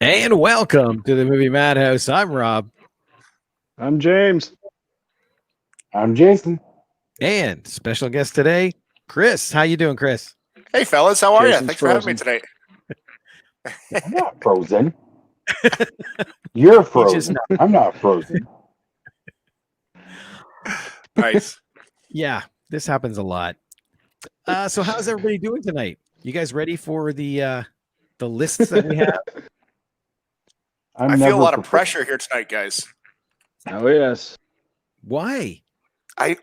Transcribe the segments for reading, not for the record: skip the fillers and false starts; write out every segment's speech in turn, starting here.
And welcome to the Movie Madhouse. I'm Rob. I'm James. I'm Jason. And special guest today, Chris. How you doing, Chris? Hey, fellas. How are you? Jason's Thanks for having me tonight. I'm not frozen. You're frozen. I'm not frozen. Nice. Yeah, this happens a lot. So how's everybody doing tonight? You guys ready for the lists that we have? I feel a lot of pressure here tonight, guys. Oh, yes. Why? I'm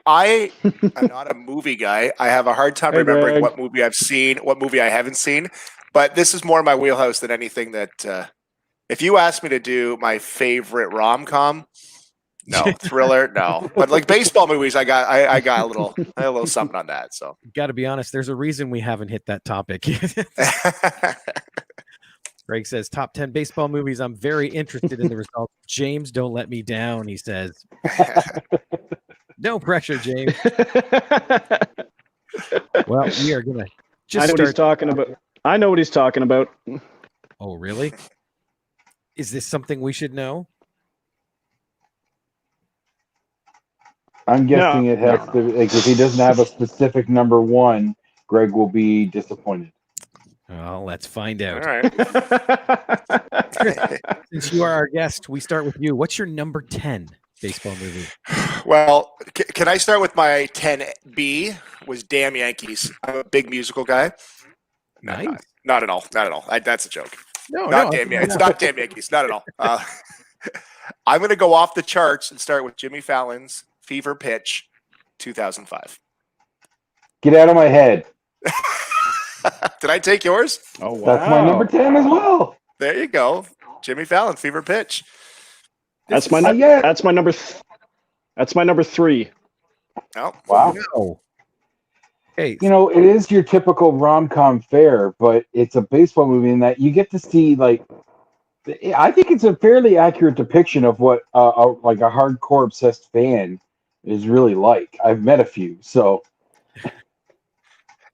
not a movie guy. I have a hard time remembering Greg. what movie I've seen, what movie I haven't seen. But this is more my wheelhouse than anything that. If you ask me to do my favorite rom-com, no. Thriller, no. But like baseball movies, I got a little something on that. So Got to be honest. There's a reason we haven't hit that topic. Greg says top 10 baseball movies. I'm very interested in the results. James, don't let me down. He says. No pressure, James. Well, we are gonna just. I know what he's talking about. I know what he's talking about. Oh, really? Is this something we should know? I'm guessing it has to. Like, if he doesn't have a specific number one, Greg will be disappointed. Well, let's find out. all right. Since you are our guest, we start with you. What's your number 10 baseball movie? Well, can I start with my 10B? Was Damn Yankees. I'm a big musical guy. Nice. Not at all. Not at all. That's a joke. No, Not Damn Yankees. It's not Damn Yankees. Not at all. I'm going to go off the charts and start with Jimmy Fallon's Fever Pitch, 2005. Get out of my head. Did I take yours? Oh, wow. That's my number 10 as well. There you go. Jimmy Fallon, Fever Pitch. That's my number. That's my number 3. Oh, Wow. No. Hey, You know, it is your typical rom-com fare, but it's a baseball movie in that you get to see, like, I think it's a fairly accurate depiction of what like a hardcore obsessed fan is really like. I've met a few, so.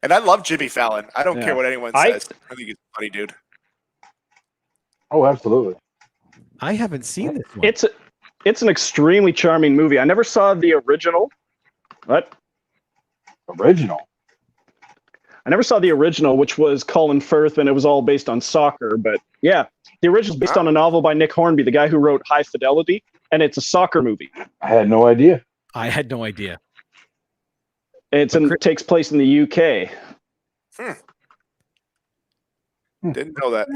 and I love Jimmy Fallon. I don't Yeah. care what anyone says. I think he's a funny dude. Oh, absolutely. I haven't seen this one. It's an extremely charming movie. I never saw the original. What? Original. I never saw the original, which was Colin Firth, and it was all based on soccer. But yeah, the original is based on a novel by Nick Hornby, the guy who wrote High Fidelity, and it's a soccer movie. I had no idea. I had no idea. It takes place in the UK. Didn't know that.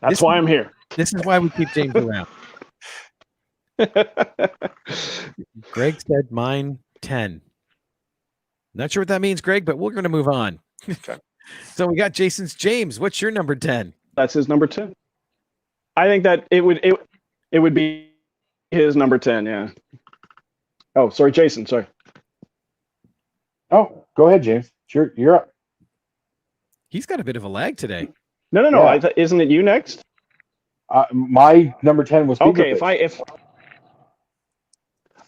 That's why I'm here. This is why we keep James around. Greg said mine 10. Not sure what that means, Greg, but we're going to move on. Okay. So we got Jason's James. What's your number 10? That's his number 10. I think that it would be his number 10. Yeah. Oh, sorry, Jason. Sorry. Oh, go ahead, James. You're up. He's got a bit of a lag today. No. Yeah. Isn't it you next? My number 10 was Fever Okay. Pitch.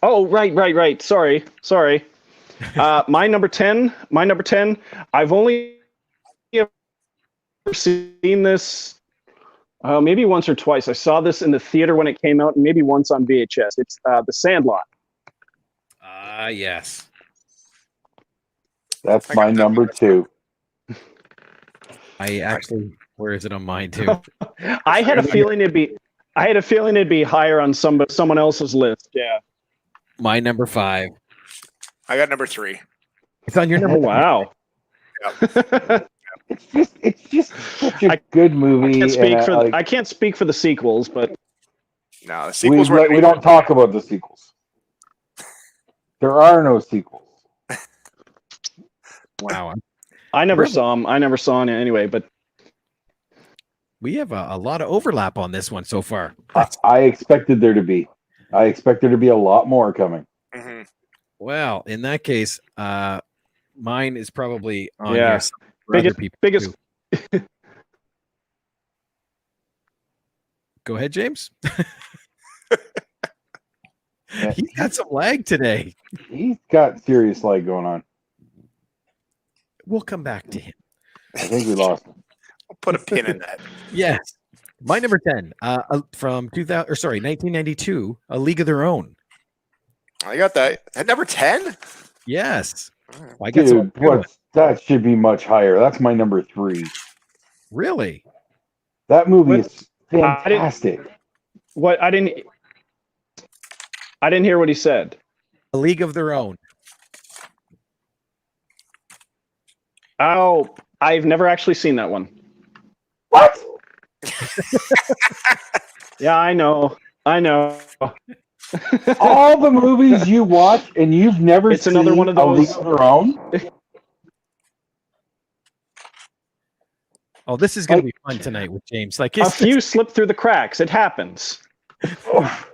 Oh, right. Sorry. My number 10. I've only ever seen this maybe once or twice. I saw this in the theater when it came out, and maybe once on VHS. It's The Sandlot. Yes. That's my number 2. I actually, where is it on mine too? I had a feeling it'd be higher on someone else's list. Yeah. My number 5. I got number 3. It's on your number. Wow. Yep. It's just such a good movie. I can't speak for the sequels, but No, the sequels were. we don't talk about the sequels. There are no sequels. Wow. I never saw him. Anyway, but We have a lot of overlap on this one so far. I expected there to be. I expect there to be a lot more coming. Mm-hmm. Well, in that case, mine is probably on Yeah. your side for other people biggest. too. Go ahead, James. Yeah, He's got some lag today. he's got serious lag going on. We'll come back to him. I think we lost him. I'll put a pin in that. Yes. My number 10, from 1992, A League of Their Own. I got that. At number 10? Yes. I got some Dude, that should be much higher. That's my number 3. Really? That movie What? is fantastic. What? I didn't hear what he said. A League of Their Own. Oh, I've never actually seen that one. What? Yeah, I know. All the movies you watch and you've never It's seen another one of A League those- of Their Own? Oh, this is going to be fun tonight with James. Like, A few slip through the cracks. It happens. Oh,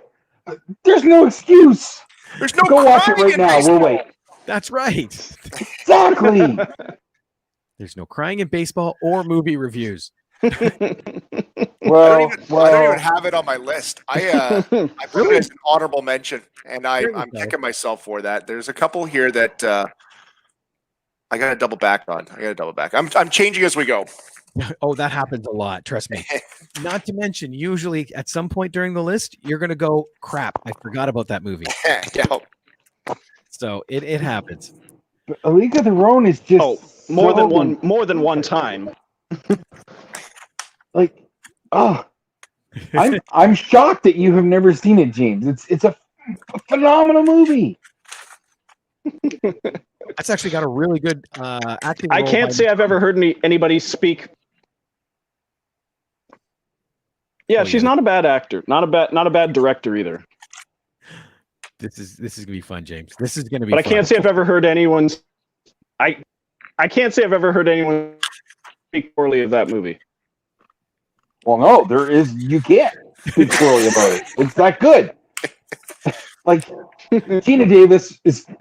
there's no excuse. There's no Go watch it crying right in now. baseball. We'll wait. that's right. Exactly. There's no crying in baseball or movie reviews. I don't even have it on my list. I put it as an honorable mention, and There you I'm go. kicking myself for that. There's a couple here that I got to double back on. I'm changing as we go. Oh, that happens a lot. Trust me. Not to mention, usually at some point during the list, you're going to go, crap, I forgot about that movie. Yeah. So it happens. But A League of Their Own is just more so- than one time. Like, oh, I'm shocked that you have never seen it, James. It's a phenomenal movie. That's actually got a really good acting. I role can't by- say I've ever heard anybody speak. Yeah, Oh, she's yeah. not a bad actor. Not a bad director either. This is gonna be fun, James. This is gonna be. But I fun. can't say I've ever heard anyone. I can't say I've ever heard anyone speak poorly of that movie. Well, no, there is. You can't speak poorly about it. It's that good. Like Tina Davis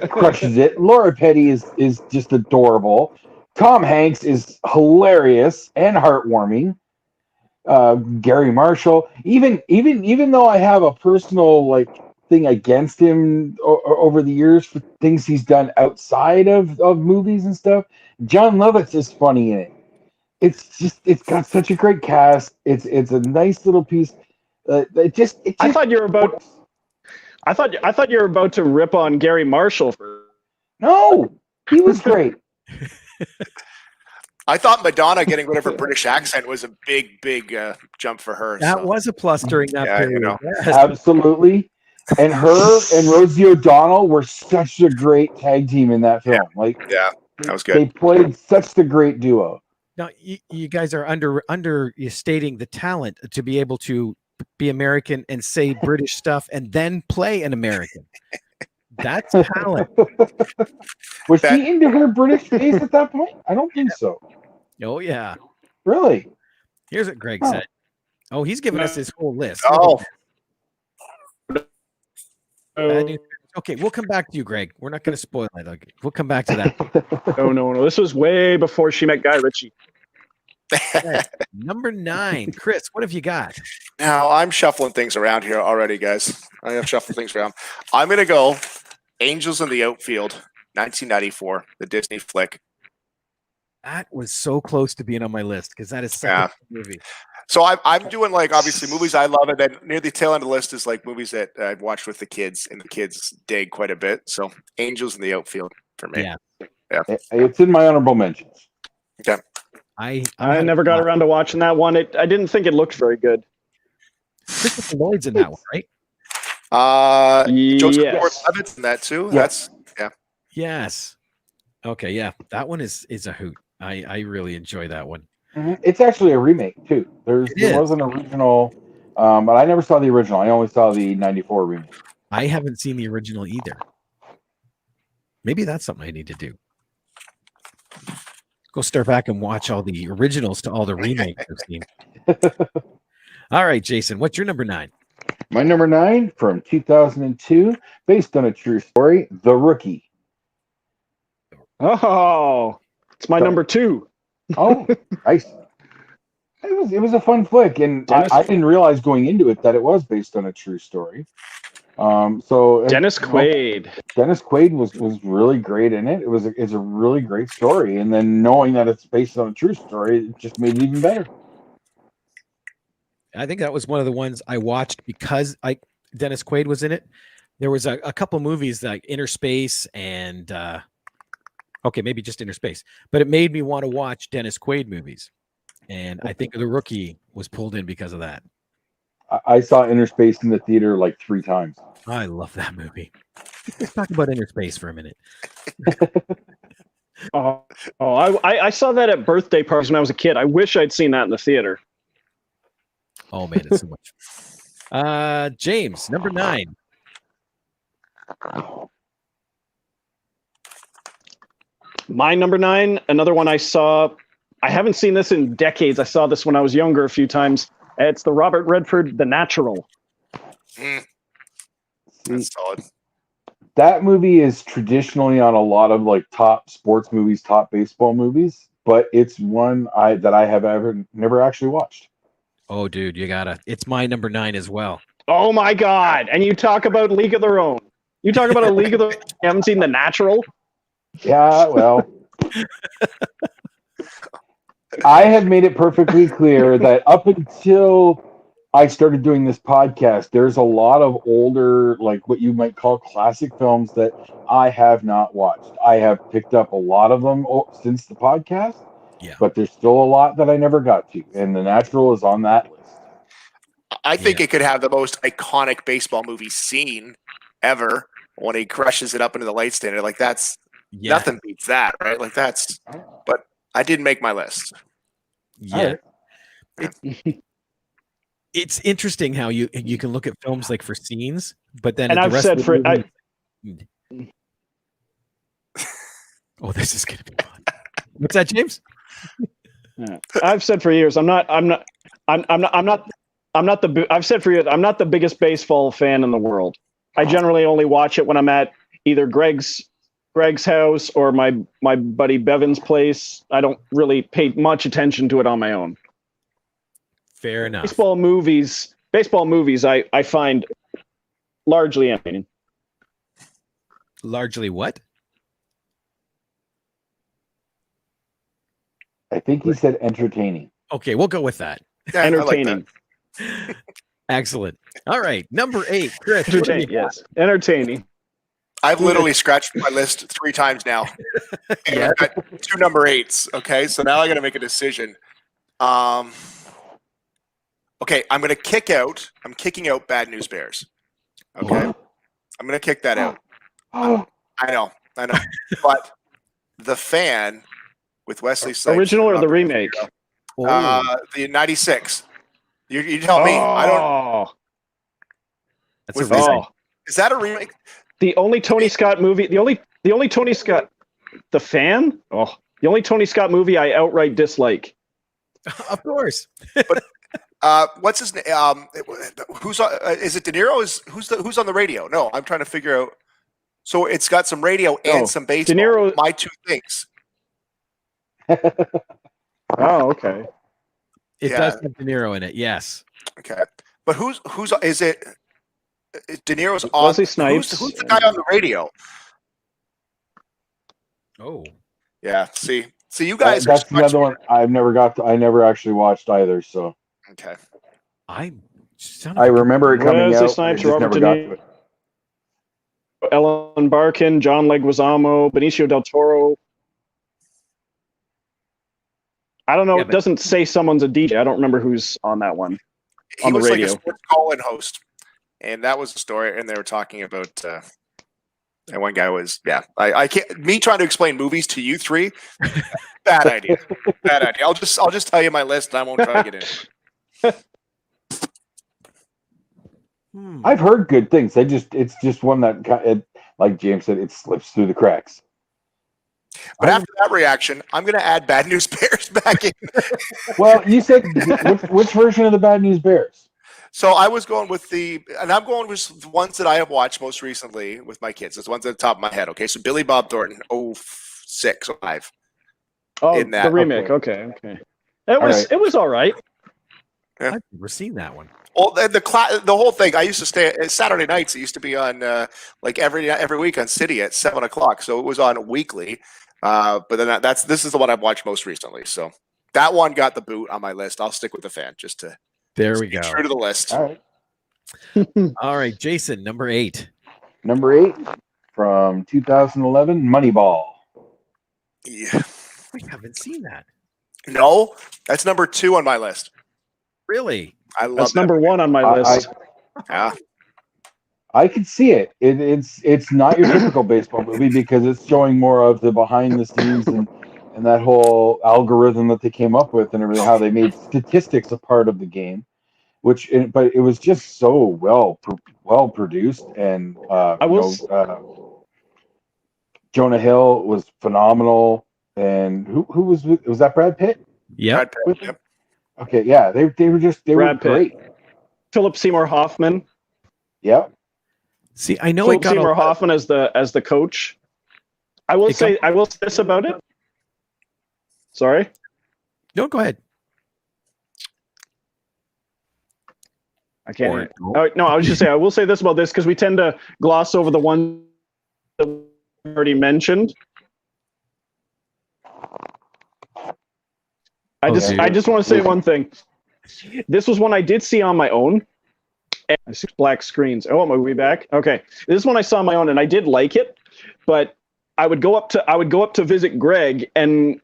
crushes it. Laura Petty is just adorable. Tom Hanks is hilarious and heartwarming. Gary Marshall, even though I have a personal thing against him over the years for things he's done outside of movies and stuff, John Lovitz is funny in it. It's got such a great cast. It's a nice little piece. I thought you were about. I thought you were about to rip on Gary Marshall. No, he was great. I thought Madonna getting rid of her British accent was a big jump for her. That so. was a plus during that Yeah, period. you know. Yes. Absolutely. And her and Rosie O'Donnell were such a great tag team in that film. Yeah, that was good. They played such a great duo. Now you guys are understating the talent to be able to be American and say British stuff and then play an American. That's talent. Was she into her British face at that point? I don't think so. Oh yeah. Really? Here's what Greg said. Oh, he's giving us his whole list. Oh, Okay, we'll come back to you, Greg. We're not going to spoil it. Okay, we'll come back to that. No. This was way before she met Guy Ritchie. Okay, number 9, Chris. What have you got? now I'm shuffling things around here already, guys. I have shuffled things around. I'm gonna go Angels in the Outfield, 1994, the Disney flick. That was so close to being on my list because that is such Yeah. a good movie. So I'm doing obviously movies I love, and then near the tail end of the list is movies that I've watched with the kids, and the kids dig quite a bit. So Angels in the Outfield for me. Yeah. It's in my honorable mentions. I never got around to watching that one. I didn't think it looked very good. Christopher Lloyd's in that one, right? Joseph Yes. Gordon-Levitt's in that too. Yeah. That's Yes. Okay, yeah. That one is a hoot. I really enjoy that one. It's actually a remake too. There is. was an original, but I never saw the original. I only saw the '94 remake. I haven't seen the original either. Maybe that's something I need to do. Go start back and watch all the originals to all the remakes I've seen. All right, Jason, what's your number 9? My number 9 from 2002, based on a true story, The Rookie. Oh, it's my number 2. Oh, nice. It was a fun flick, and Dennis- I didn't realize going into it that it was based on a true story. So Dennis Quaid. Dennis Quaid was really great in it. It's a really great story, and then knowing that it's based on a true story, it just made it even better. I think that was one of the ones I watched because Dennis Quaid was in it. There was a couple movies like Inner Space and okay, maybe just Inner Space, but it made me want to watch Dennis Quaid movies. And I think The Rookie was pulled in because of that. I saw Inner Space in the theater like 3 times. I love that movie. Let's talk about Inner Space for a minute. I saw that at birthday parties when I was a kid. I wish I'd seen that in the theater. Oh man, it's so much. James, number 9. My number 9, another one I saw. I haven't seen this in decades. I saw this when I was younger a few times. It's the Robert Redford, The Natural. That's solid. That movie is traditionally on a lot of like top sports movies, top baseball movies, but it's one that I have never actually watched. Oh, dude, you gotta. It's my number 9 as well. Oh my God! And you talk about League of Their Own. You talk about a League of Their Own. You haven't seen The Natural? Yeah, well, I have made it perfectly clear that up until I started doing this podcast, there's a lot of older, like what you might call classic films that I have not watched. I have picked up a lot of them since the podcast, but there's still a lot that I never got to, and The Natural is on that list. I think it could have the most iconic baseball movie scene ever when he crushes it up into the light standard. Like that's nothing beats that, right? Like that's. But I didn't make my list. Yeah. It's interesting how you can look at films like for scenes, but then and I've said for oh, this is gonna be fun. What's that, James? I've said for years I've said for years I'm not the biggest baseball fan in the world. I generally only watch it when I'm at either Greg's house or my buddy Bevan's place. I don't really pay much attention to it on my own. Fair enough. Baseball movies I find largely entertaining. Largely what? I think he said entertaining. Okay, we'll go with that. Yeah, entertaining. I like that. Excellent. All right, number 8, Chris. Yes, entertaining. I've literally scratched my list 3 times now. And I've got 2 number 8s. Okay, so now I got to make a decision. Okay, I'm kicking out Bad News Bears. Okay, I'm gonna kick that out. I know. But The Fan with Wesley Snipes. Original or the remake? The 96. You tell me. I don't. That's a remake. Is that a remake? The only Tony Scott movie. The only Tony Scott. The Fan. Oh, the only Tony Scott movie I outright dislike. Of course. But what's his name? Who's on, is it De Niro? Who's on the radio? No, I'm trying to figure out. So it's got some radio and some baseball. De Niro. My 2 things. Oh, okay. It does have De Niro in it. Yes. Okay, but who's is it? De Niro's on. Wesley Snipes. Who's the guy on the radio? Oh. Yeah. See, you guys. That's another one I never actually watched either. So. Okay. I remember it coming Wesley out. Snipes, I just Robert never got to it. Ellen Barkin, John Leguizamo, Benicio del Toro. I don't know. It doesn't say someone's a DJ. I don't remember who's on that one. He was like a sports call-in host, and that was the story. And they were talking about. And one guy was, I can't. Me trying to explain movies to you 3, bad idea. Bad idea. I'll just tell you my list, and I won't try to get in. I've heard good things. It's just one that, like James said, it slips through the cracks. But after that reaction, I'm going to add Bad News Bears back in. Well, you said which version of the Bad News Bears? So I was going with I'm going with the ones that I have watched most recently with my kids. It's ones at the top of my head. Okay, so Billy Bob Thornton, 06, 05. Oh, in that. the remake. Okay. It was all right. I've never seen that one. Well, the whole thing. I used to stay Saturday nights. It used to be on like every week on City at 7:00. So it was on weekly. But then this is the one I've watched most recently. So that one got the boot on my list. I'll stick with the fan just to There we be go. true to the list. All right. All right, Jason, number 8. Number 8 from 2011, Moneyball. Yeah. We haven't seen that. No, that's number 2 on my list. Really? I love That's that number movie. 1 on my list. Yeah. I could see it. It's not your typical baseball movie because it's showing more of the behind the scenes and that whole algorithm that they came up with and everything, how they made statistics a part of the game. But it was just so well produced, and Jonah Hill was phenomenal. And who was that? Brad Pitt? Yeah. Brad Pitt, yep. Okay, yeah, they were Brad Pitt. great. Philip Seymour Hoffman. Yep. See, I know Philip it got Seymour Hoffman as the coach. I will say this about it. Sorry. No, go ahead. I can't. No, I was just saying. I will say this about this because we tend to gloss over the one that we already mentioned. I just want to say one thing. This was one I did see on my own. I see black screens. Oh, am I way back? Okay, this is one I saw on my own, and I did like it, but I would go up to visit Greg, and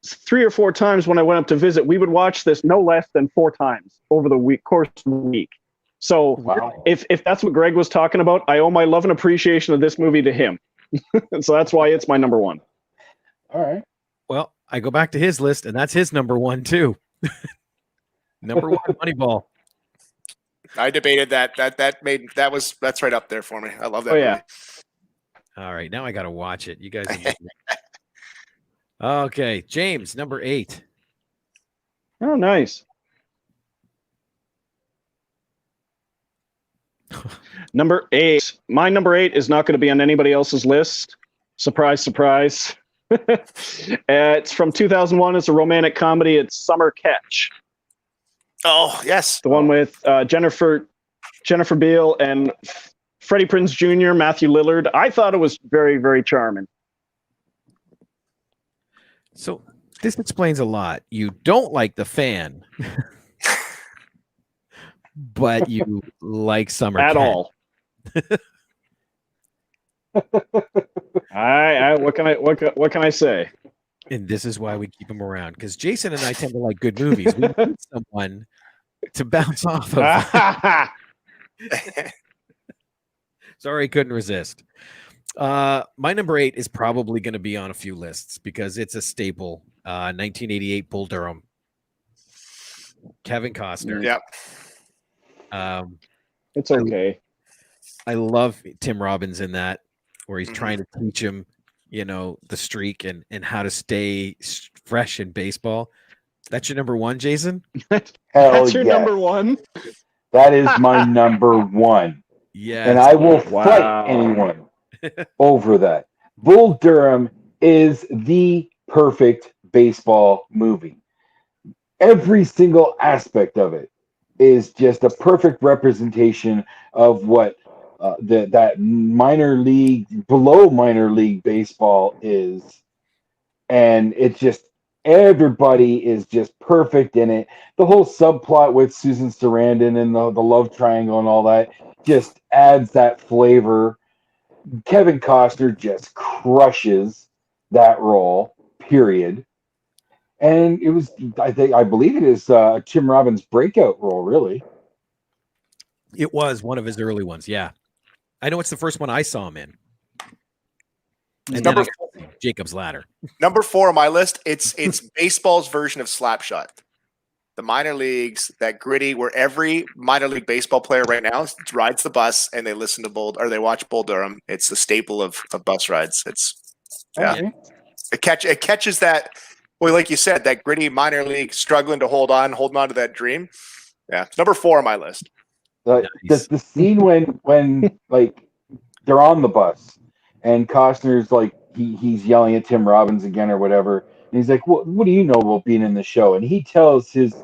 3 or 4 times when I went up to visit, we would watch this no less than 4 times over the course of the week. So Wow. if that's what Greg was talking about, I owe my love and appreciation of this movie to him. So that's why it's my number 1. All right. Well, I go back to his list, and that's his number 1 too. Number 1, Moneyball. I debated that. That's right up there for me. I love that. Oh, yeah. movie. All right, now I got to watch it. You guys. Okay, James, number 8. Oh, nice. Number 8. My number 8 is not going to be on anybody else's list. Surprise, surprise. It's from 2001. It's a romantic comedy. It's Summer Catch. Oh yes, The one with Jennifer Beal and Freddie Prinze Jr., Matthew Lillard. I thought it was very, very charming. So this explains a lot. You don't like the fan, but you like Summer At Catch. all. What can I say? And this is why we keep him around, because Jason and I tend to like good movies. We need someone to bounce off of. Sorry, couldn't resist. My number 8 is probably going to be on a few lists because it's a staple. 1988 Bull Durham. Kevin Costner. Yep. It's okay. I love Tim Robbins in that, where he's Mhm. trying to teach him, the streak and how to stay fresh in baseball. That's your number 1, Jason? Hell That's your yes. number 1? That is my number 1. Yeah. And I will Wow. fight anyone over that. Bull Durham is the perfect baseball movie. Every single aspect of it is just a perfect representation of what that below minor league baseball is. And it's just, everybody is just perfect in it. The whole subplot with Susan Sarandon and the love triangle and all that just adds that flavor. Kevin Costner just crushes that role, period. And it was, I believe it is Tim Robbins' breakout role, really. It was one of his early ones. Yeah. I know it's the first one I saw him in. And then Jacob's Ladder. Number 4 on my list. It's baseball's version of Slapshot. The minor leagues, that gritty, where every minor league baseball player right now rides the bus and they listen to they watch Bull Durham. It's a staple of bus rides. Okay. It catches that. Well, like you said, that gritty minor league struggling to holding on to that dream. Yeah, it's number 4 on my list. The scene when like they're on the bus and Costner's like he's yelling at Tim Robbins again or whatever, and he's like, "What do you know about being in the show?" And he tells his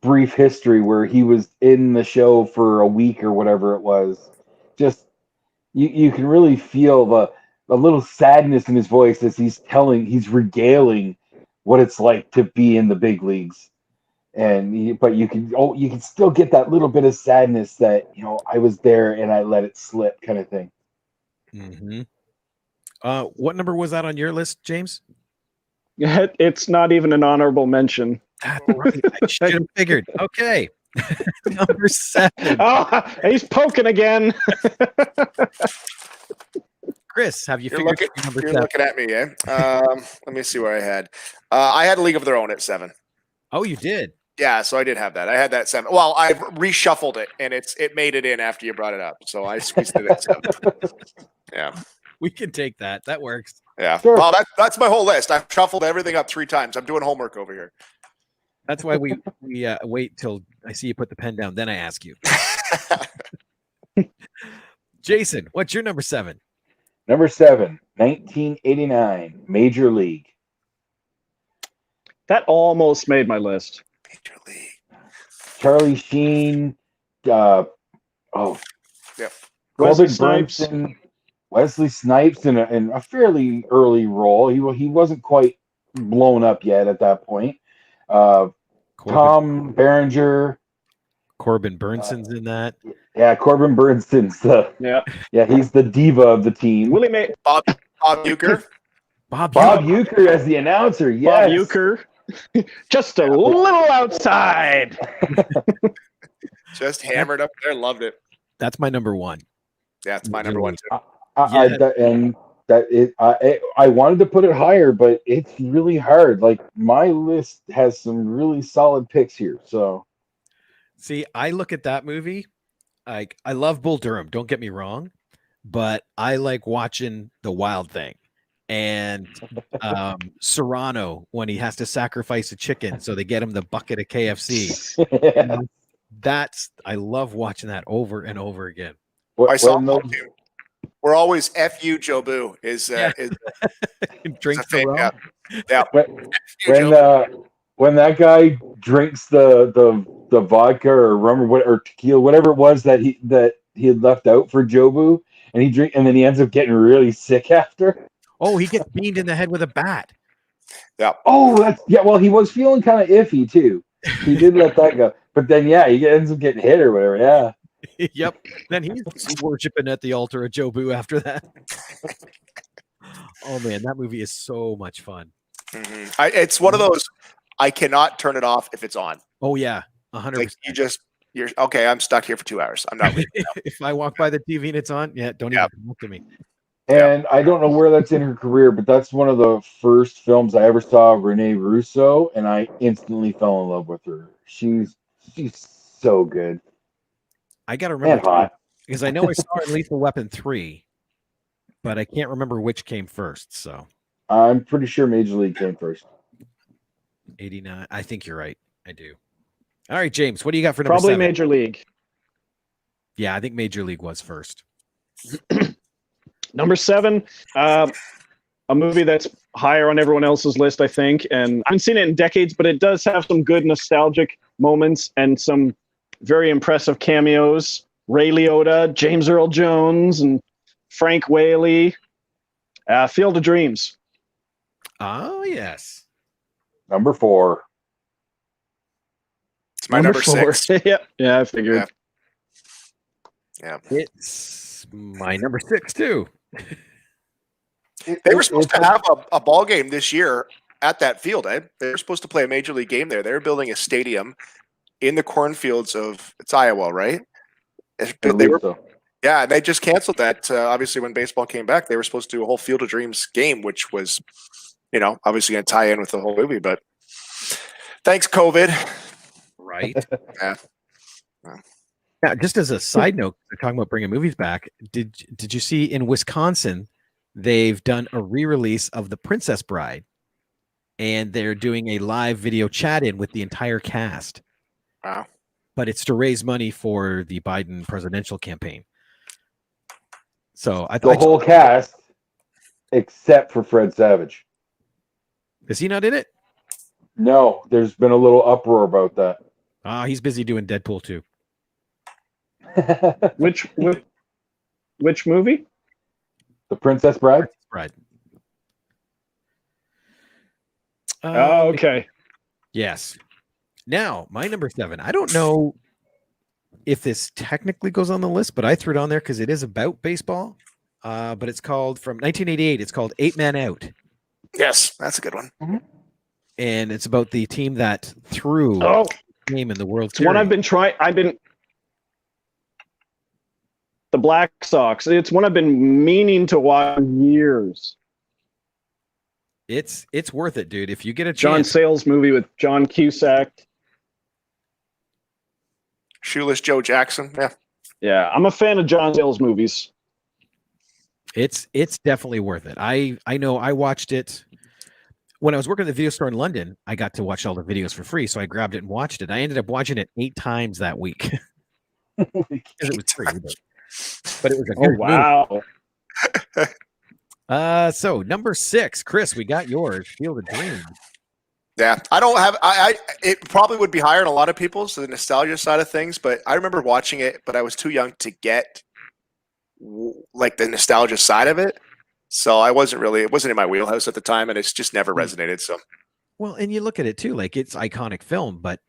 brief history where he was in the show for a week or whatever it was. Just you can really feel the little sadness in his voice as he's regaling what it's like to be in the big leagues. But you can still get that little bit of sadness that, I was there and I let it slip kind of thing. Mm-hmm. What number was that on your list, James? It's not even an honorable mention. That's right. I should have figured. Okay. Number 7. Oh, he's poking again. Chris, have you You're figured looking, out your number you're 7? looking at me, eh? Let me see where I had. I had League of Their Own at 7. Oh, you did. Yeah, so I did have that. I had that 7. Well, I reshuffled it, and it made it in after you brought it up. So I squeezed it at 7. Yeah, We can take that. That works. yeah. Sure. Well, that's my whole list. I've shuffled everything up 3 times. I'm doing homework over here. That's why we wait till I see you put the pen down. Then I ask you. Jason, what's your number 7? Number 7, 1989, Major League. That almost made my list. Major League. Charlie Sheen, Yep. Wesley Corbin Snipes. Burnson, Wesley Snipes in a fairly early role. He wasn't quite blown up yet at that point. Tom Berenger. Corbin Burnson's in that. Yeah, Corbin Burnson's he's the diva of the team. Willie May. Bob Uecker. Bob Uecker as the announcer. Yes. Bob Uecker. Just a little outside. Just hammered up there. Loved it. That's my number 1. Yeah, it's my number 1 too. I wanted to put it higher, but it's really hard. Like, my list has some really solid picks here. So, See, I look at that movie. Like, I love Bull Durham. Don't get me wrong, but I like watching The Wild Thing and Serrano when he has to sacrifice a chicken so they get him the bucket of KFC. I love watching that over and over again. I saw that too. We're always F you, Joe Boo. Is Drinks thing, the rum. yeah. When that guy drinks the vodka or rum or tequila, whatever it was that he had left out for Jobu, and then he ends up getting really sick after. Oh, he gets beamed in the head with a bat. Yeah. Oh, well, he was feeling kind of iffy too. He did let that go, but then he ends up getting hit or whatever. Yeah. Yep. Then he's worshiping at the altar of Jobu after that. Oh man, that movie is so much fun. Mm-hmm. It's one of those. I cannot turn it off if it's on. Oh yeah, 100%. Like you're okay. I'm stuck here for 2 hours. I'm not leaving. If I walk by the TV and it's on, don't even come up to me. And I don't know where that's in her career, but that's one of the first films I ever saw of Renee Russo, and I instantly fell in love with her. She's so good. I gotta remember hot. Because I know I saw her in Lethal Weapon 3, but I can't remember which came first. So I'm pretty sure Major League came first. 89. I think you're right. I do. All right, James, what do you got for number Probably 7? Major League. Yeah, I think Major League was first. Number 7, a movie that's higher on everyone else's list, I think. And I haven't seen it in decades, but it does have some good nostalgic moments and some very impressive cameos. Ray Liotta, James Earl Jones, and Frank Whaley. Field of Dreams. Oh, yes. Number 4. It's my number 6. Yeah, I figured. Yeah. It's my number 6 too. They were supposed to have a ball game this year at that field. They were supposed to play a major league game there. They were building a stadium in the cornfields of Iowa, right? Yeah, they just canceled that. Obviously, when baseball came back, they were supposed to do a whole Field of Dreams game, which was, obviously going to tie in with the whole movie. But thanks, COVID. Right. Yeah. Now, just as a side note, they're talking about bringing movies back. Did you see in Wisconsin, they've done a re-release of The Princess Bride, and they're doing a live video chat-in with the entire cast. Wow. But it's to raise money for the Biden presidential campaign. So the whole cast, except for Fred Savage. Is he not in it? No, there's been a little uproar about that. He's busy doing Deadpool 2. Which movie? The Princess Bride. Right. Oh, okay. Yes. Now, my number 7. I don't know if this technically goes on the list, but I threw it on there because it is about baseball. But it's called, from 1988, it's called 8 Man Out. Yes, that's a good one. And it's about the team that threw Oh, the game in the World it's Series. one I've been the Black Sox. It's one I've been meaning to watch for years. It's worth it, dude. If you get a John chance. Sayles movie with John Cusack. Shoeless Joe Jackson. Yeah. Yeah, I'm a fan of John Sayles movies. It's definitely worth it. I know I watched it when I was working at the video store in London. I got to watch all the videos for free, so I grabbed it and watched it. I ended up watching it 8 times that week because it was free. But it was a good wow. movie. So number 6, Chris, we got yours. Field of Dreams. Yeah, I don't have. It probably would be higher on a lot of people's, the nostalgia side of things. But I remember watching it, but I was too young to get like the nostalgia side of it. So I wasn't really. It wasn't in my wheelhouse at the time, and it's just never resonated. So. Well, and you look at it too, like it's iconic film, but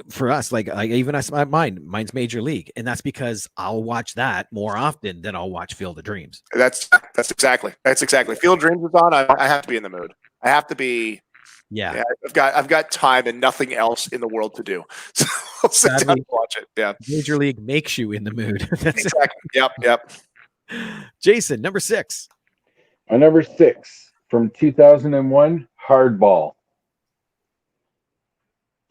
for us, like even us, mine's Major League, and that's because I'll watch that more often than I'll watch Field of Dreams. That's exactly. Field of Dreams is on. I have to be in the mood. I have to be. Yeah. I've got time and nothing else in the world to do, so I'll sit down and watch it. Yeah, Major League makes you in the mood. That's exactly. Yep. Jason, number 6. My number 6 from 2001, Hardball.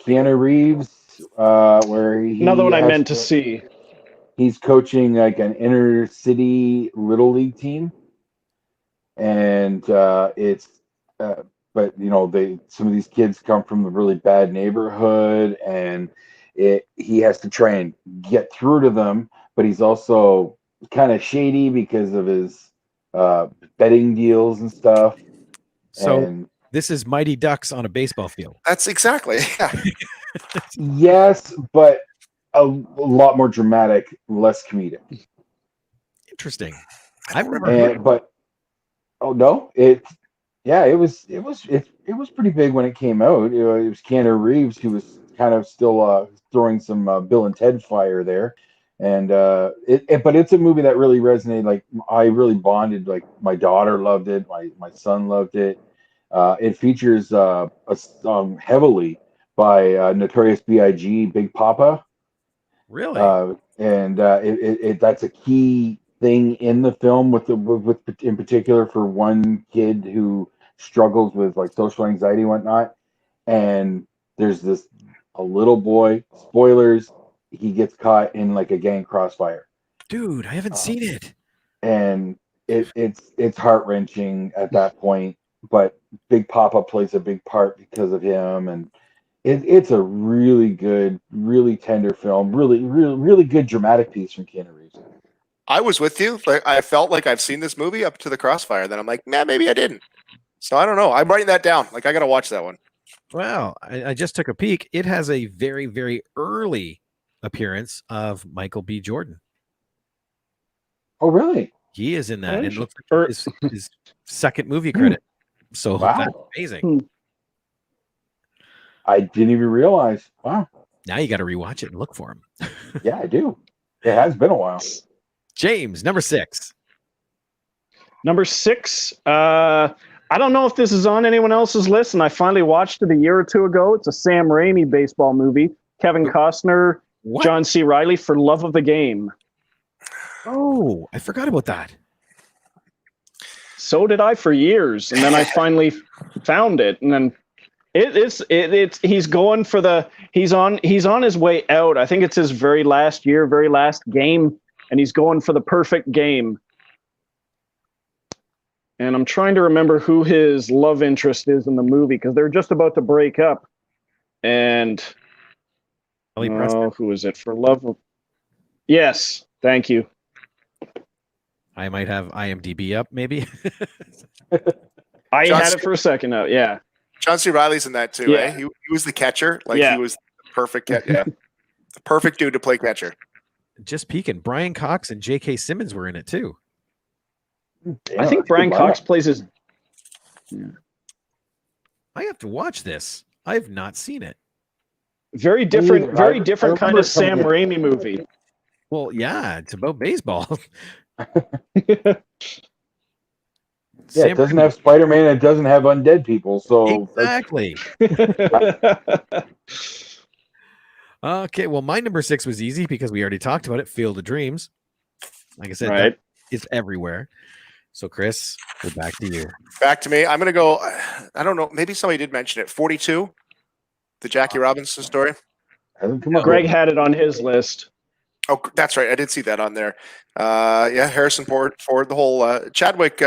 Keanu Reeves, where he Another one I meant to see. He's coaching like an inner city little league team, and but you know, some of these kids come from a really bad neighborhood, and he has to try and get through to them, but he's also kind of shady because of his betting deals and stuff. So this is Mighty Ducks on a baseball field. That's exactly. Yeah. Yes, but a lot more dramatic, less comedic. Interesting. I've never heard. But oh no, it was pretty big when it came out. You know, it was Keanu Reeves who was kind of still throwing some Bill and Ted fire there, and but it's a movie that really resonated. Like I really bonded. Like my daughter loved it. My son loved it. It features a song heavily by Notorious B.I.G. Big Papa. Really? And that's a key thing in the film with in particular for one kid who struggles with like social anxiety and whatnot. And there's a little boy, spoilers, he gets caught in like a gang crossfire. Dude, I haven't seen it. And it's heart-wrenching at that point, but Big Papa plays a big part because of him, and it's a really good, really tender film, really good dramatic piece from Keanu Reeves. I was with you. Like I felt like I've seen this movie up to the crossfire. Then I'm like, man, maybe I didn't. So I don't know. I'm writing that down. Like I got to watch that one. Wow. I just took a peek. It has a very, very early appearance of Michael B. Jordan. Oh, really? He is in that. And it looks like his second movie credit. So that's amazing. I didn't even realize. Wow. Now you got to rewatch it and look for him. Yeah, I do. It has been a while. James, number 6. Number 6. I don't know if this is on anyone else's list, and I finally watched it a year or two ago. It's a Sam Raimi baseball movie. Kevin Costner, John C. Reilly, For Love of the Game. Oh, I forgot about that. So did I for years, and then I finally found it, and then he's going for he's on his way out. I think it's his very last year, very last game, and he's going for the perfect game. And I'm trying to remember who his love interest is in the movie because they're just about to break up. And who is it? For Love of... Yes, thank you. I might have IMDb up, maybe. I had it for a second now. Yeah. John C. Reilly's in that too, Yeah. eh? He was the catcher. Like he was the Perfect. Yeah. The perfect dude to play catcher. Just peeking. Brian Cox and J.K. Simmons were in it too. Yeah, I think that's a Brian good Cox lineup. plays his. I have to watch this. I have not seen it. Very either. different I kind remember of it coming Sam in. Raimi movie. Well, yeah, it's about baseball. Yeah, Sam it doesn't Raimi. have Spider-Man. It doesn't have undead people. So Exactly. Okay, well, my number 6 was easy because we already talked about it. Field of Dreams. Like I said, that Right. is everywhere. So, Chris, we're back to you. Back to me. I'm going to go. I don't know. Maybe somebody did mention it. 42, the Jackie Robinson story. hasn't come up Greg yet. had it on his list. Oh, that's right. I did see that on there. Yeah, Harrison Ford, the whole Chadwick.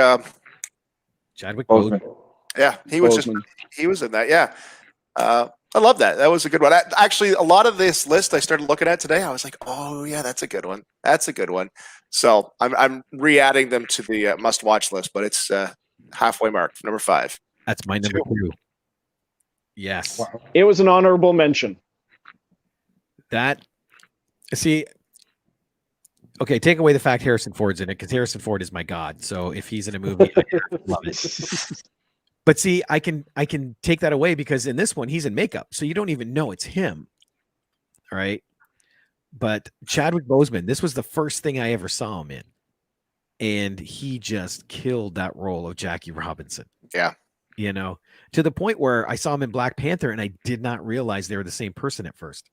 Chadwick Boseman. Boseman. Yeah, he was Boseman. he was in that. Yeah, I love that. That was a good one. Actually, a lot of this list I started looking at today, I was like, oh yeah, that's a good one. That's a good one. So I'm re-adding them to the must-watch list, but it's halfway mark, number 5. That's my number 2. Yes. Wow. It was an honorable mention. That, see, okay, take away the fact Harrison Ford's in it because Harrison Ford is my god. So if he's in a movie, I love it. But see, I can take that away because in this one he's in makeup, so you don't even know it's him. All right. But Chadwick Boseman, this was the first thing I ever saw him in. And he just killed that role of Jackie Robinson. Yeah. You know, to the point where I saw him in Black Panther and I did not realize they were the same person at first.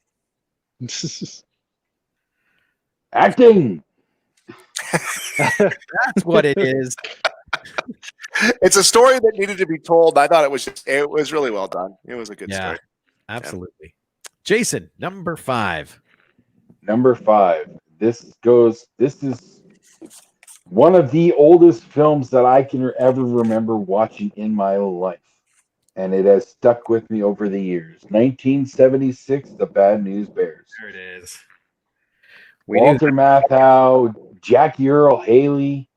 Acting. That's what it is. It's a story that needed to be told. I thought it was really well done. It was a good story. Absolutely. Jason, number 5. Number 5. This is one of the oldest films that I can ever remember watching in my life. And it has stuck with me over the years. 1976, The Bad News Bears. There it is. Walter Matthau, Jackie Earl Haley.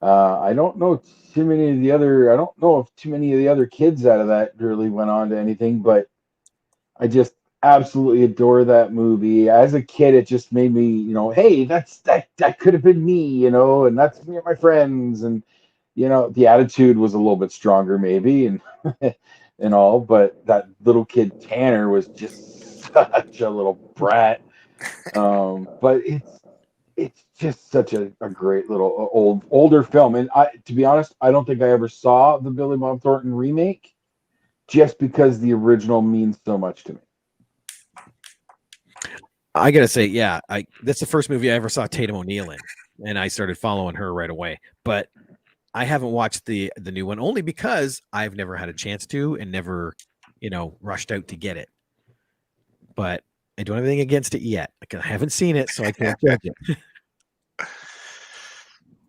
I don't know too many of the other. I don't know if too many of the other kids out of that really went on to anything, but I just absolutely adore that movie. As a kid, it just made me, hey, that could have been me, and that's me and my friends, and the attitude was a little bit stronger maybe, and and all, but that little kid Tanner was just such a little brat. But it's just such a great little older film, and to be honest, I don't think I ever saw the Billy Bob Thornton remake, just because the original means so much to me. I gotta say, yeah, that's the first movie I ever saw Tatum O'Neal in, and I started following her right away. But I haven't watched the new one only because I've never had a chance to and never, rushed out to get it. But I don't have anything against it yet. I haven't seen it, so I can't judge it.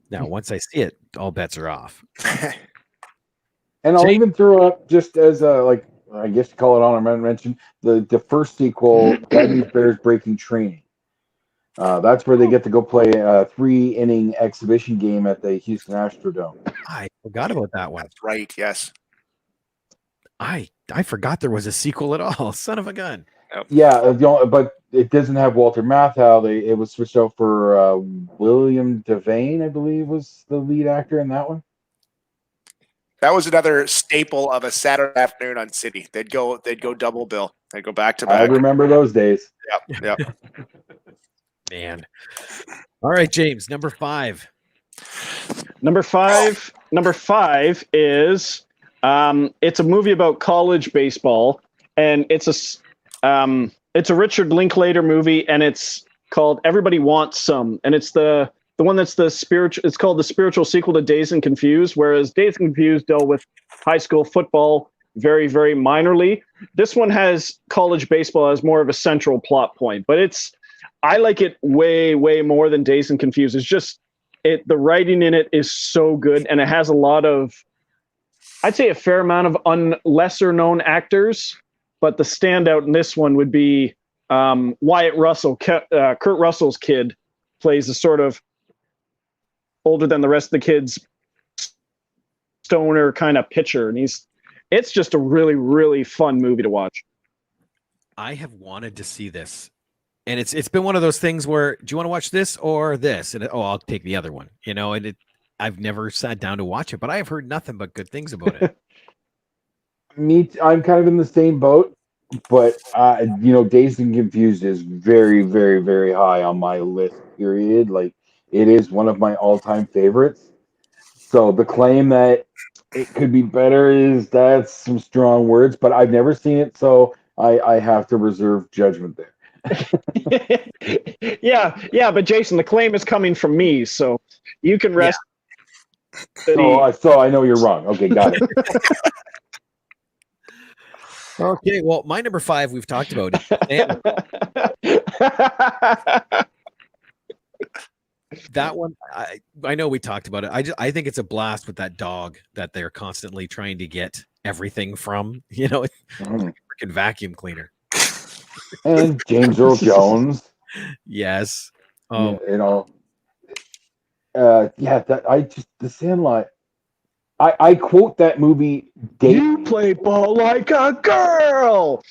Now, once I see it, all bets are off. And I'll Jake? even throw up, just as a, I guess you call it honorable mention, the first sequel, Bad News Bears Breaking Training. That's where they get to go play a 3-inning exhibition game at the Houston Astrodome. I forgot about that one. That's right. Yes. I forgot there was a sequel at all. Son of a gun. Yeah, but it doesn't have Walter Matthau. It was switched out for William Devane, I believe, was the lead actor in that one. That was another staple of a Saturday afternoon on City. They'd go double bill. They'd go back to back. I remember those days. Yep. Man. All right, James, number 5. Number five is it's a movie about college baseball, and it's a Richard Linklater movie, and it's called Everybody Wants Some, and it's the one that's it's called the spiritual sequel to Dazed and Confused, whereas Dazed and Confused dealt with high school football very, very minorly. This one has college baseball as more of a central plot point, but I like it way, way more than Dazed and Confused. It's just the writing in it is so good, and it has a lot of, I'd say, a fair amount of lesser known actors, but the standout in this one would be Wyatt Russell. Kurt Russell's kid plays a sort of older than the rest of the kids, stoner kind of pitcher, and it's just a really, really fun movie to watch. I have wanted to see this, and it's been one of those things where, do you want to watch this or this? And I'll take the other one. And I've never sat down to watch it, but I have heard nothing but good things about it. I'm kind of in the same boat, but Dazed and Confused is very, very, very high on my list. Period. Like it is one of my all-time favorites. So the claim that it could be better that's some strong words, but I've never seen it, so I have to reserve judgment there. yeah, but Jason, the claim is coming from me, so you can rest. So I know you're wrong. Okay, got it. Okay, well, my number 5 we've talked about it. That one, I know we talked about it. I think it's a blast with that dog that they're constantly trying to get everything from. It's like a freaking vacuum cleaner. And James Earl Jones. Yes. The Sandlot. I quote that movie daily. You play ball like a girl.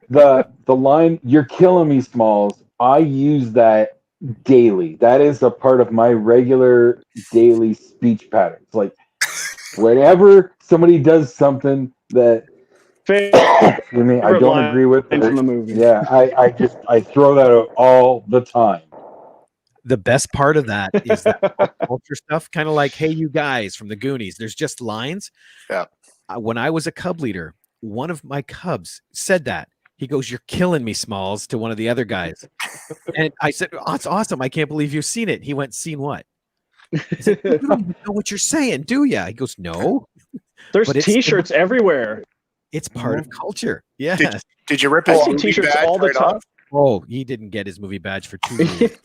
The line, "You're killing me, Smalls." I use that daily. That is a part of my regular daily speech patterns. Like whenever somebody does something that I don't agree with from the movie. Yeah, I throw that out all the time. The best part of that is that culture stuff, kind of like, "Hey, you guys" from the Goonies. There's just lines. Yeah. When I was a cub leader, one of my cubs said that. He goes, "You're killing me, Smalls," to one of the other guys. And I said, "Oh, it's awesome. I can't believe you've seen it." He went, "Seen what?" I said, "You don't even know what you're saying, do you?" He goes, "No." There's T-shirts everywhere. It's part of culture. Yeah. Did you rip his movie T-shirts badge all the right time? off? Oh, he didn't get his movie badge for 2 years.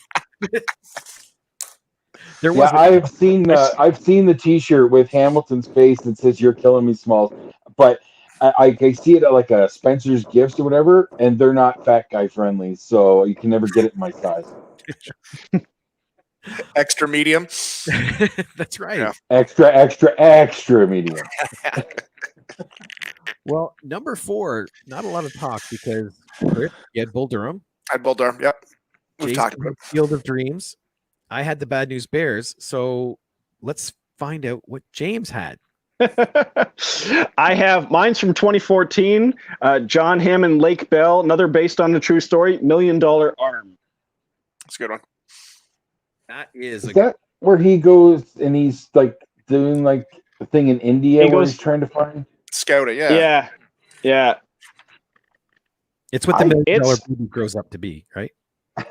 I've seen the T-shirt with Hamilton's face that says "You're killing me, Smalls," but I see it at like a Spencer's Gifts or whatever, and they're not fat guy friendly, so you can never get it in my size. Extra medium. That's right. Yeah. Extra medium. Well, number 4, not a lot of talk because Chris, you had Bull Durham. I had Bull Durham. Yep. We've Jason talked about had Field of Dreams. I had the Bad News Bears. So let's find out what James had. I have mine's from 2014. John Hammond, Lake Bell, another based on the true story, $1 Million Arm. That's a good one. That is that where he goes and he's like doing like the thing in India where he's trying to find Scouting, yeah. Yeah. It's what the $1 Million Baby grows up to be, right?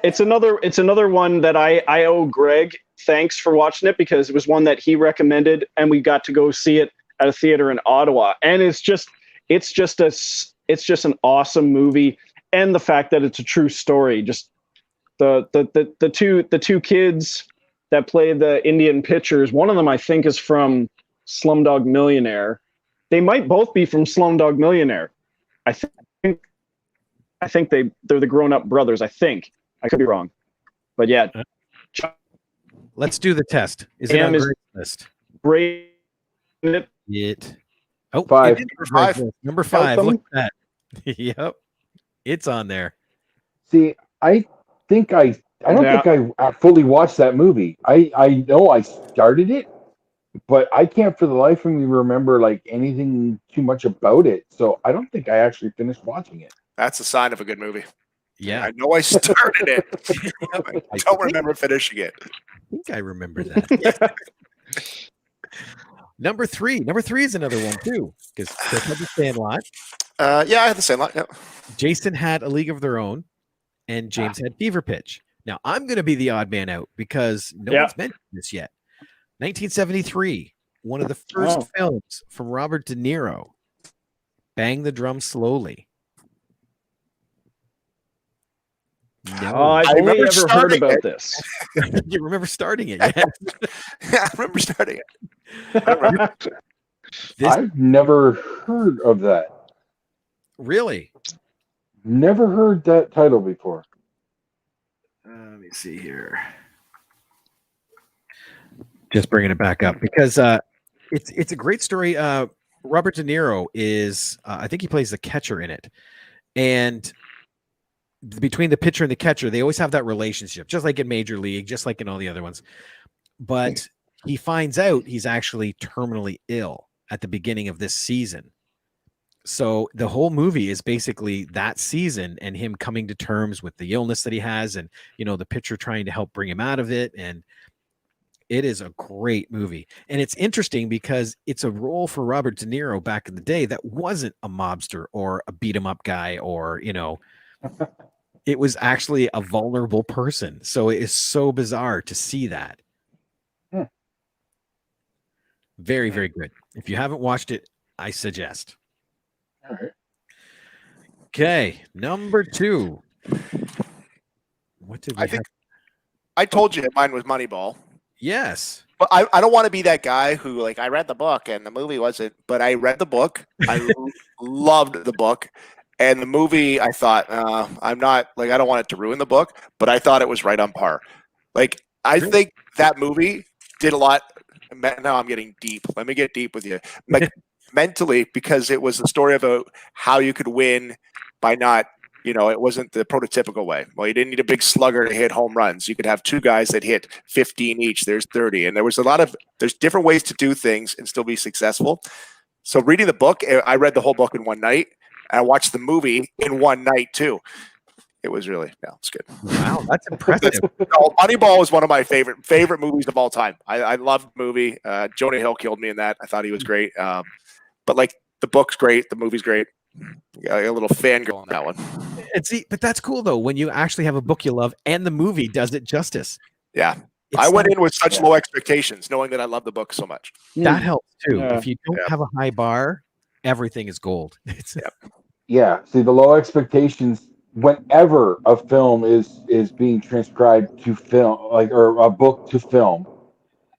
It's another one that I owe Greg thanks for watching it, because it was one that he recommended and we got to go see it at a theater in Ottawa. And it's just an awesome movie, and the fact that it's a true story. Just the two kids that play the Indian pitchers, one of them I think is from Slumdog Millionaire. They might both be from Slumdog Millionaire. I think they're the grown-up brothers. I think. I could be wrong. But yeah. Let's do the test. Is it on Greg's list? Great. Oh, 5. Number 5. Look at that. Yep. It's on there. See, I don't think I fully watched that movie. I know I started it, but I can't for the life of me remember like anything too much about it. So I don't think I actually finished watching it. That's a sign of a good movie. Yeah. I know I started it. I don't remember finishing it. I think I remember that. Number 3. Number 3 is another one too, because Chris had the Sandlot. Yeah, I had the Sandlot. Yeah. Jason had A League of Their Own, and James had Fever Pitch. Now I'm going to be the odd man out because no one's mentioned this yet. 1973, one of the first films from Robert De Niro. Bang the Drum Slowly. No. I've only ever heard about this. You remember starting it? Yeah, yeah, I remember starting it. I've never heard of that. Really? Never heard that title before. Let me see here. Just bringing it back up because it's a great story. Robert De Niro is, I think he plays the catcher in it, and between the pitcher and the catcher, they always have that relationship, just like in Major League, just like in all the other ones. But he finds out he's actually terminally ill at the beginning of this season. So the whole movie is basically that season and him coming to terms with the illness that he has, and the pitcher trying to help bring him out of it. And it is a great movie. And it's interesting because it's a role for Robert De Niro back in the day that wasn't a mobster or a beat 'em up guy, or it was actually a vulnerable person. So it is so bizarre to see that. Very, very good. If you haven't watched it, I suggest. All right. Okay, number 2. What did we have? I told you mine was Moneyball. Yes. But I don't want to be that guy who, like, I read the book and the movie wasn't, but I read the book. I loved the book. And the movie, I thought, I'm not, like, I don't want it to ruin the book, but I thought it was right on par. Like, I think that movie did a lot. Now I'm getting deep. Let me get deep with you. Like, mentally, because it was the story about how you could win by not, it wasn't the prototypical way. Well, you didn't need a big slugger to hit home runs. You could have 2 guys that hit 15 each. There's 30. And there's different ways to do things and still be successful. So reading the book, I read the whole book in one night. And I watched the movie in one night too. It was really, it's good. Wow, that's impressive. Moneyball was one of my favorite movies of all time. I loved the movie. Jonah Hill killed me in that. I thought he was great. But like, the book's great. The movie's great. Got a little fangirl on that one. And see, but that's cool though, when you actually have a book you love and the movie does it justice. Yeah. I went in with such low expectations, knowing that I love the book so much. That helps too. Yeah. If you don't have a high bar, everything is gold. Yeah. See, the low expectations. Whenever a film is being transcribed to film, or a book to film,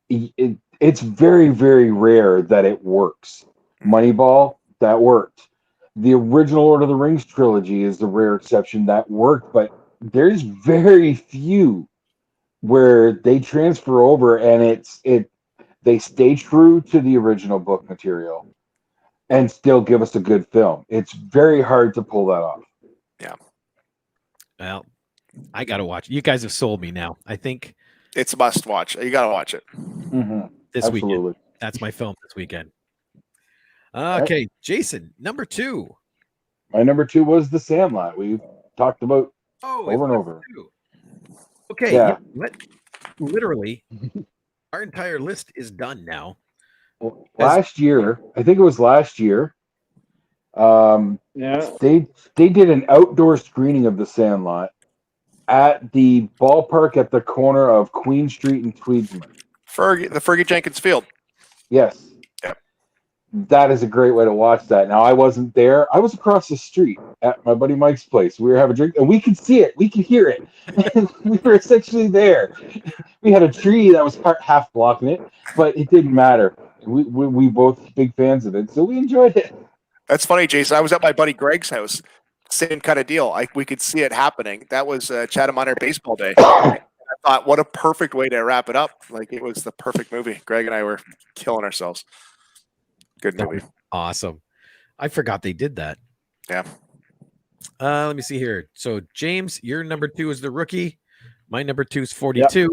it's very, very rare that it works. Moneyball, that worked. The original Lord of the Rings trilogy is the rare exception that worked, but there's very few where they transfer over and they stay true to the original book material and still give us a good film. It's very hard to pull that off. Yeah. Well, I got to watch it. You guys have sold me now. I think it's a must watch. You got to watch it. This Absolutely. weekend. That's my film this weekend. Okay, Jason, number 2. My number 2 was The Sandlot. We've talked about over and over. 2. Okay, Yeah. Literally, our entire list is done now. Well, last year, I think it was last year, they did an outdoor screening of The Sandlot at the ballpark at the corner of Queen Street and Tweedsmuir. The Fergie Jenkins Field. Yes. Yep. That is a great way to watch that. Now, I wasn't there. I was across the street at my buddy Mike's place. We were having a drink, and we could see it. We could hear it. And we were essentially there. We had a tree that was half blocking it, but it didn't matter. We both big fans of it, so we enjoyed it. That's funny, Jason. I was at my buddy Greg's house. Same kind of deal. Like, we could see it happening. That was Chatham Minor Baseball Day. I thought, what a perfect way to wrap it up. Like, it was the perfect movie. Greg and I were killing ourselves. Good movie. Awesome. I forgot they did that. Yeah. Let me see here. So, James, your number 2 is The Rookie. My number 2 is 42. Yep.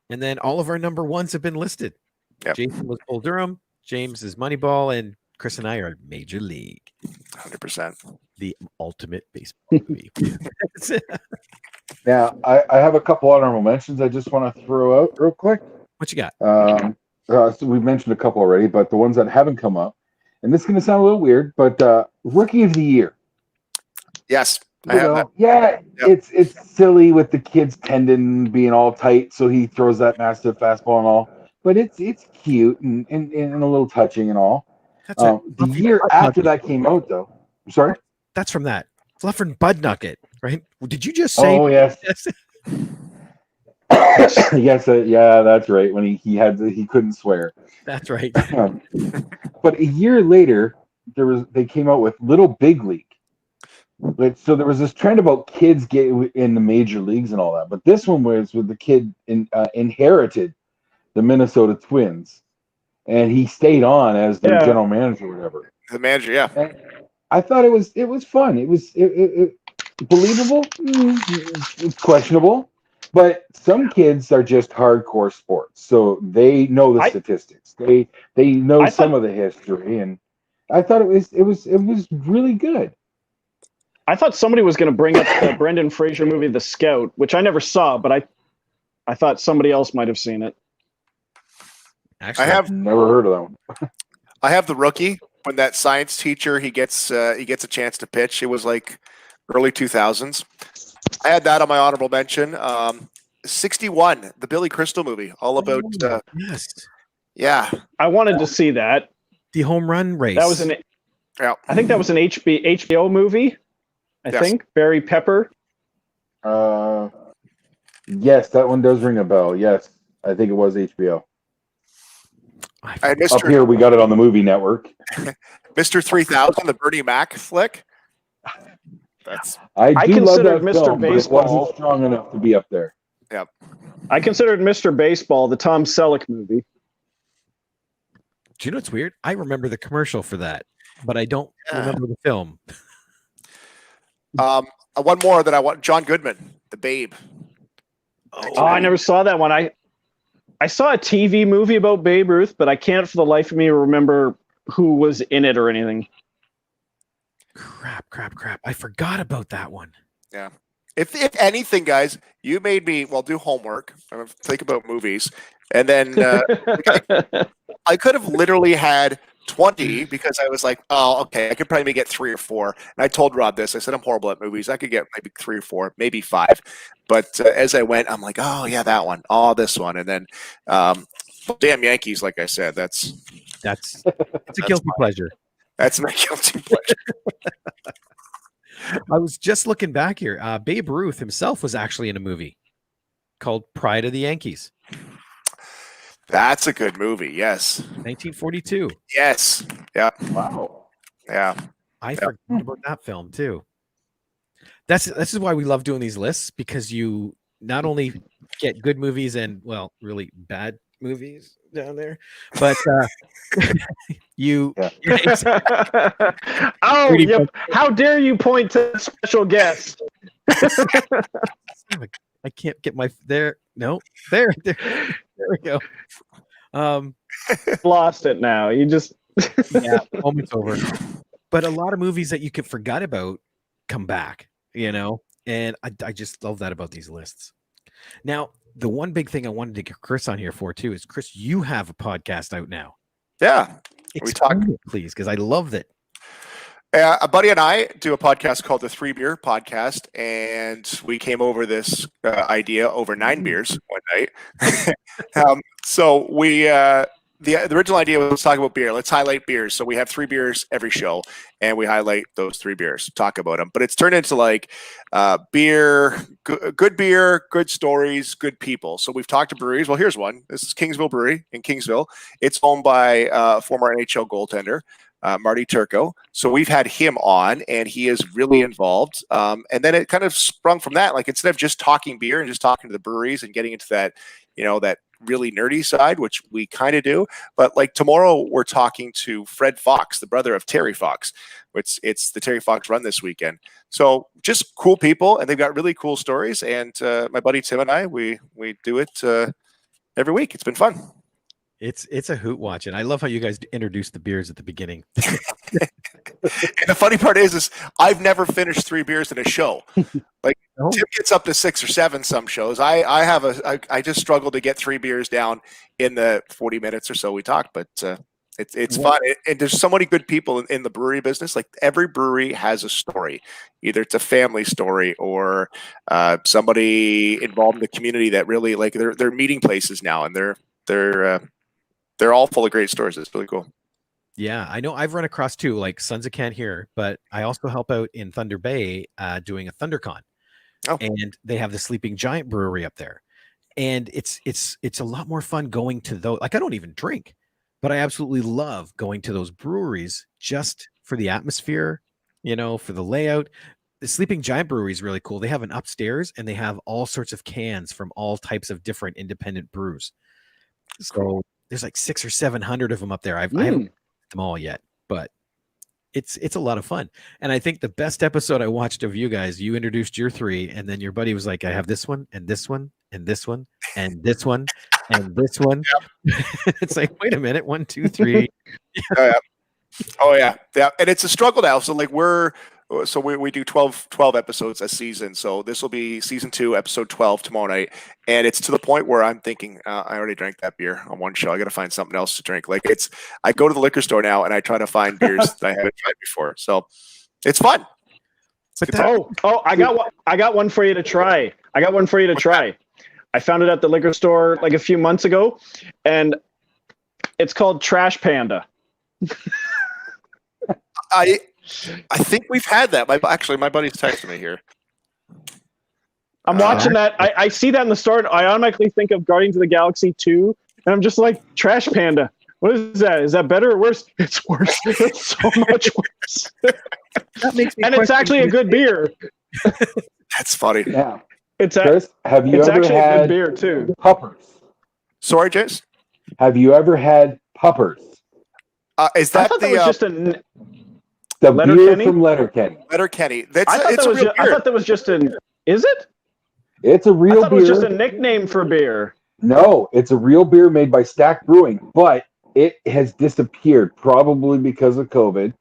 And then all of our number 1s have been listed. Yep. Jason was Bull Durham. James is Moneyball. And Chris and I are Major League. 100%. The ultimate baseball movie. Now, I have a couple honorable mentions I just want to throw out real quick. What you got? So we've mentioned a couple already, but the ones that haven't come up, and this is going to sound a little weird, but Rookie of the Year. Yes. I have that. Yeah, yep. It's silly with the kid's tendon being all tight, so he throws that massive fastball and all. But it's cute and a little touching and all. That's the year after that came out, though. I'm sorry? That's from that. Flufford Budnucket, right? Did you just say? Oh, yes. Yes, yeah, that's right. When he couldn't swear. That's right. But a year later, they came out with Little Big League. So there was this trend about kids getting in the major leagues and all that. But this one was with the kid inherited the Minnesota Twins, and he stayed on as their Yeah. general manager or whatever. The manager, yeah. And I thought it was fun. It was believable. It's questionable, but some kids are just hardcore sports, so they know the I- statistics. They know I some thought- of the history, and I thought it was really good. I thought somebody was going to bring up the Brendan Fraser movie, The Scout, which I never saw, but I thought somebody else might have seen it. Actually, I have Never heard of that one. I have The Rookie. When that science teacher he gets a chance to pitch. It was like early 2000s. I had that on my honorable mention. 61, the Billy Crystal movie, all about yes, yeah. I wanted to see that. the home run race. That was Yeah. I think that was an HBO movie. I Yes. think Barry Pepper. Yes, that one does ring a bell. Yes, I think it was HBO. I I had forget. Up here, we got it on the movie network. Mr. 3000, the Bernie Mac flick. That's I do love considered that Mr. film, but it Baseball. wasn't strong enough to be up there. I considered Mr. Baseball the Tom Selleck movie. Do you know what's weird? I remember the commercial for that, but I don't remember the film. one more that I want. John Goodman, the Babe. Oh, I never saw that one. I saw a TV movie about Babe Ruth, but I can't for the life of me remember who was in it or anything. Crap. I forgot about that one. If anything, guys, you made me do homework. Think about movies, and then I could have literally had 20 because I was like, oh, okay, I could probably get 3 or 4. And I told Rob this. I said, I'm horrible at movies. I could get maybe 3 or 4, maybe 5. But as I went, I'm like, oh, yeah, that one. Oh, this one. And then damn Yankees, like I said, it's a guilty pleasure. That's my guilty pleasure. I was just looking back here. Babe Ruth himself was actually in a movie called Pride of the Yankees, That's a good movie. Yes. 1942. Yes. Yeah. Wow. Yeah. I forgot about that film too. This is why we love doing these lists, because you not only get good movies and really bad movies down there, but you Oh, yep. How dare you point to the special guest? I can't get my there. No, there we go. Lost it now. You just Moment's over. But a lot of movies that you could forget about come back, and I just love that about these lists. Now, the one big thing I wanted to get Chris on here for too is, Chris, you have a podcast out now. Yeah. Explain it, please, because I loved it. A buddy and I do a podcast called the 3 Beer Podcast, and we came over this idea over 9 beers one night. So we the original idea was to talk about beer. Let's highlight beers. So we have 3 beers every show, and we highlight those 3 beers, talk about them. But it's turned into like beer, good beer, good stories, good people. So we've talked to breweries. Well, here's one. This is Kingsville Brewery in Kingsville. It's owned by former NHL goaltender Marty Turco. So we've had him on, and he is really involved. And then it kind of sprung from that. Like, instead of just talking beer and just talking to the breweries and getting into that, that really nerdy side, which we kind of do. But like tomorrow, we're talking to Fred Fox, the brother of Terry Fox. It's the Terry Fox Run this weekend. So just cool people, and they've got really cool stories. And my buddy Tim and I, we do it every week. It's been fun. It's a hoot watch, and I love how you guys introduced the beers at the beginning. And the funny part is I've never finished 3 beers in a show. Like, Tim gets up to 6 or 7 some shows. I just struggle to get 3 beers down in the 40 minutes or so we talk. But it's fun, and there's so many good people in the brewery business. Like, every brewery has a story. Either it's a family story or somebody involved in the community that really, like, they're meeting places now, and they're all full of great stories. It's really cool. Yeah, I know. I've run across too, like Sons of Can't Hear, but I also help out in Thunder Bay doing a ThunderCon. Oh. And they have the Sleeping Giant Brewery up there. And it's a lot more fun going to those. Like, I don't even drink, but I absolutely love going to those breweries just for the atmosphere, for the layout. The Sleeping Giant Brewery is really cool. They have an upstairs, and they have all sorts of cans from all types of different independent brews. So there's like 600 or 700 of them up there. I haven't watched them all yet, but it's a lot of fun. And I think the best episode I watched of you guys, you introduced your 3, and then your buddy was like, I have this one and this one and this one and this one and this one. It's like, wait a minute, 1, 2, 3. Oh yeah. And it's a struggle now. So like we do 12 episodes a season. So this will be season 2, episode 12 tomorrow night. And it's to the point where I'm thinking, I already drank that beer on one show. I got to find something else to drink. Like I go to the liquor store now and I try to find beers that I haven't tried before. So it's fun. I got one for you to try. I found it at the liquor store like a few months ago, and it's called Trash Panda. I think we've had that. My buddy's texting me here. I'm watching that. I see that in the store. I automatically think of Guardians of the Galaxy 2, and I'm just like, Trash Panda. What is that? Is that better or worse? It's worse. It's so much worse. And it's actually a good beer. That's funny. Yeah. Chris, have you ever actually had a good beer too? Puppers? Sorry, James? Have you ever had Puppers? Is that that was just the Letterkenny? beer from Letterkenny? Letterkenny. I thought that was just an. Is it? It's a real I thought beer. it was just a nickname for beer. No, it's a real beer made by Stack Brewing, but it has disappeared, probably because of COVID.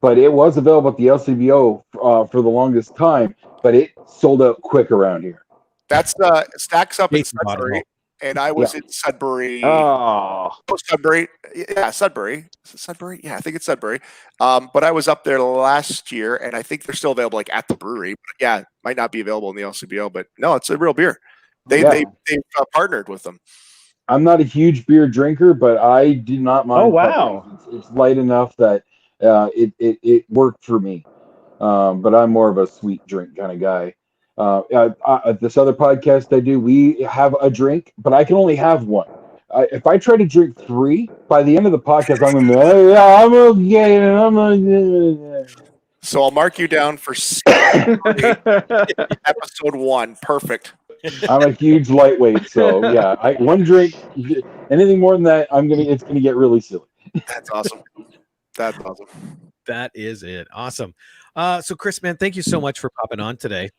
But it was available at the LCBO for the longest time, but it sold out quick around here. That's Stacks up in Jason bought it Sudbury, all. and I was in Sudbury. Oh, Sudbury. Yeah, Sudbury. Is it Sudbury? Yeah, I think it's Sudbury. But I was up there last year, and I think they're still available like at the brewery. But yeah, might not be available in the LCBO, but no, it's a real beer. They've partnered with them. I'm not a huge beer drinker, but I do not mind. Oh, wow. Puppers. It's light enough that it worked for me. But I'm more of a sweet drink kind of guy. This other podcast I do, we have a drink, but I can only have one. If I try to drink 3, by the end of the podcast, I'm going to be like, yeah, I'm okay. So I'll mark you down for episode 1. Perfect. I'm a huge lightweight, so yeah, one drink, anything more than that, it's gonna get really silly. That's awesome. That's awesome. That is it. Awesome. So Chris, man, thank you so much for popping on today.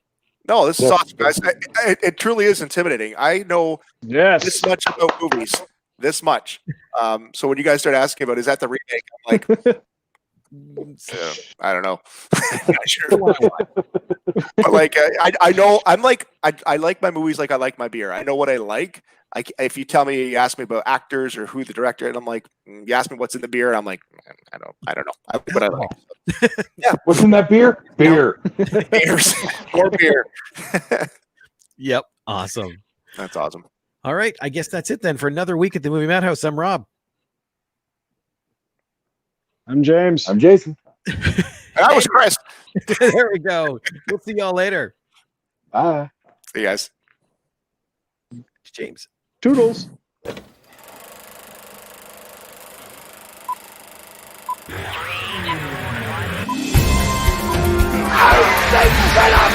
No, this is awesome, guys. It truly is intimidating. I know this much about movies. This much. So when you guys start asking about, is that the remake? I'm like, I don't know. Not sure. But like, I know. I'm like, I like my movies like I like my beer. I know what I like. If you tell me, you ask me about actors or who the director, and I'm like, you ask me what's in the beer, and I'm like, I don't know. I like what I like. Yeah, what's in that beer? Beer. Beers. More beer. Yep. Awesome. That's awesome. All right. I guess that's it then for another week at the Movie Madhouse. I'm Rob. I'm James. I'm Jason. And I was Chris. There we go. We'll see y'all later. Bye. See you guys. James. Toodles. I'll say, shut up!